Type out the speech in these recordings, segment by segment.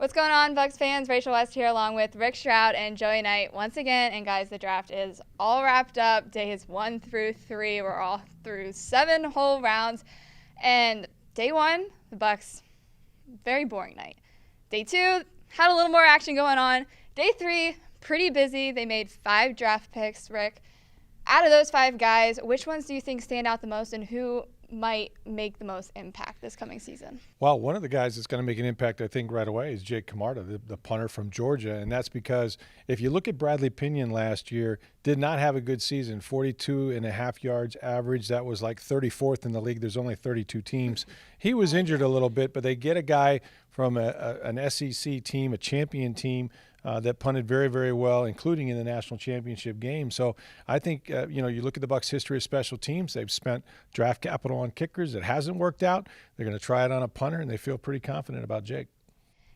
What's going on, Bucs fans? Rachel West here along with Rick Stroud and Joey Knight once again. And guys, the draft is all wrapped up. Days 1 through 3. We're all through 7 whole rounds. And day 1, the Bucs, very boring night. Day 2, had a little more action going on. Day 3, pretty busy. They made 5 draft picks, Rick. Out of those 5 guys, which ones do you think stand out the most, and who might make the most impact this coming season? Well, one of the guys that's going to make an impact, I think, right away is Jake Camarda, the punter from Georgia. And that's because if you look at Bradley Pinion last year, did not have a good season, 42.5 yards average. That was like 34th in the league. There's only 32 teams. He was injured a little bit, but they get a guy from an SEC team, a champion team, that punted very, very well, including in the national championship game. So I think, you look at the Bucs' history of special teams. They've spent draft capital on kickers. It hasn't worked out. They're going to try it on a punter, and they feel pretty confident about Jake.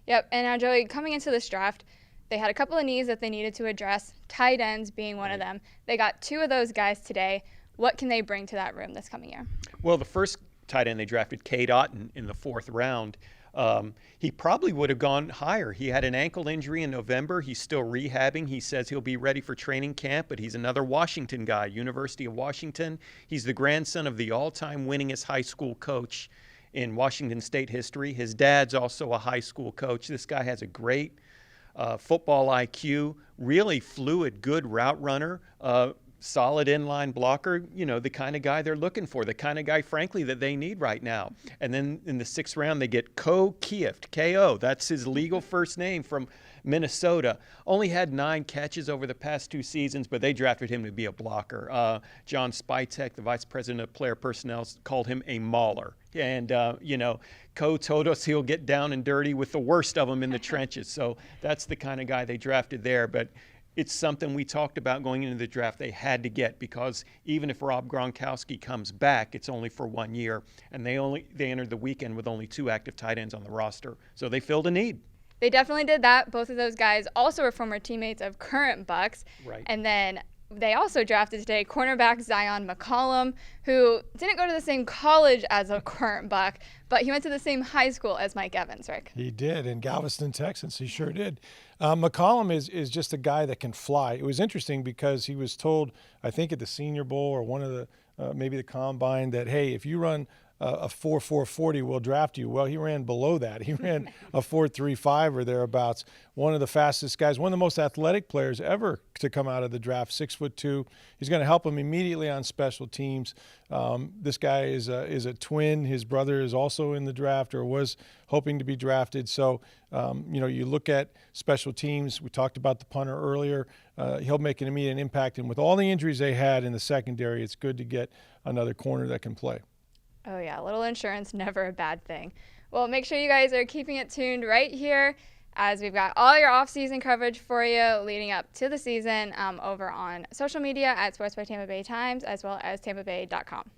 Yep, and now, Joey, coming into this draft, they had a couple of needs that they needed to address, tight ends being one of them. They got 2 of those guys today. What can they bring to that room this coming year? Well, the first tight end they drafted, Cade Otton, in the 4th round. He probably would have gone higher. He had an ankle injury in November. He's still rehabbing. He says he'll be ready for training camp, but he's another Washington guy, University of Washington. He's the grandson of the all-time winningest high school coach in Washington State history. His dad's also a high school coach. This guy has a great football IQ, really fluid, good route runner, solid inline blocker, the kind of guy they're looking for, the kind of guy, frankly, that they need right now. And then in the 6th round, they get Ko Kieft, K-O. That's his legal first name, from Minnesota. Only had 9 catches over the past 2 seasons, but they drafted him to be a blocker. John Spytek, the vice president of player personnel, called him a mauler. And, Ko told us he'll get down and dirty with the worst of them in the trenches. So that's the kind of guy they drafted there. But it's something we talked about going into the draft they had to get, because even if Rob Gronkowski comes back, it's only for 1 year. And they entered the weekend with only 2 active tight ends on the roster. So they filled a need. They definitely did that. Both of those guys also were former teammates of current Bucs. Right. And then they also drafted today cornerback Zion McCollum, who didn't go to the same college as a current Buc, but he went to the same high school as Mike Evans, Rick. He did, in Galveston, Texas. He sure did. McCollum is just a guy that can fly. It was interesting because he was told, I think at the Senior Bowl or one of the maybe the Combine, that, hey, if you run a 4.40, we'll draft you. Well, he ran below that. He ran a 4.35 or thereabouts. One of the fastest guys, one of the most athletic players ever to come out of the draft, 6'2". He's going to help him immediately on special teams. This guy is a twin. His brother is also in the draft, or was hoping to be drafted. So, you look at special teams. We talked about the punter earlier. He'll make an immediate impact. And with all the injuries they had in the secondary, it's good to get another corner that can play. Oh, yeah. A little insurance, never a bad thing. Well, make sure you guys are keeping it tuned right here, as we've got all your off-season coverage for you leading up to the season over on social media at Sports by Tampa Bay Times, as well as tampabay.com.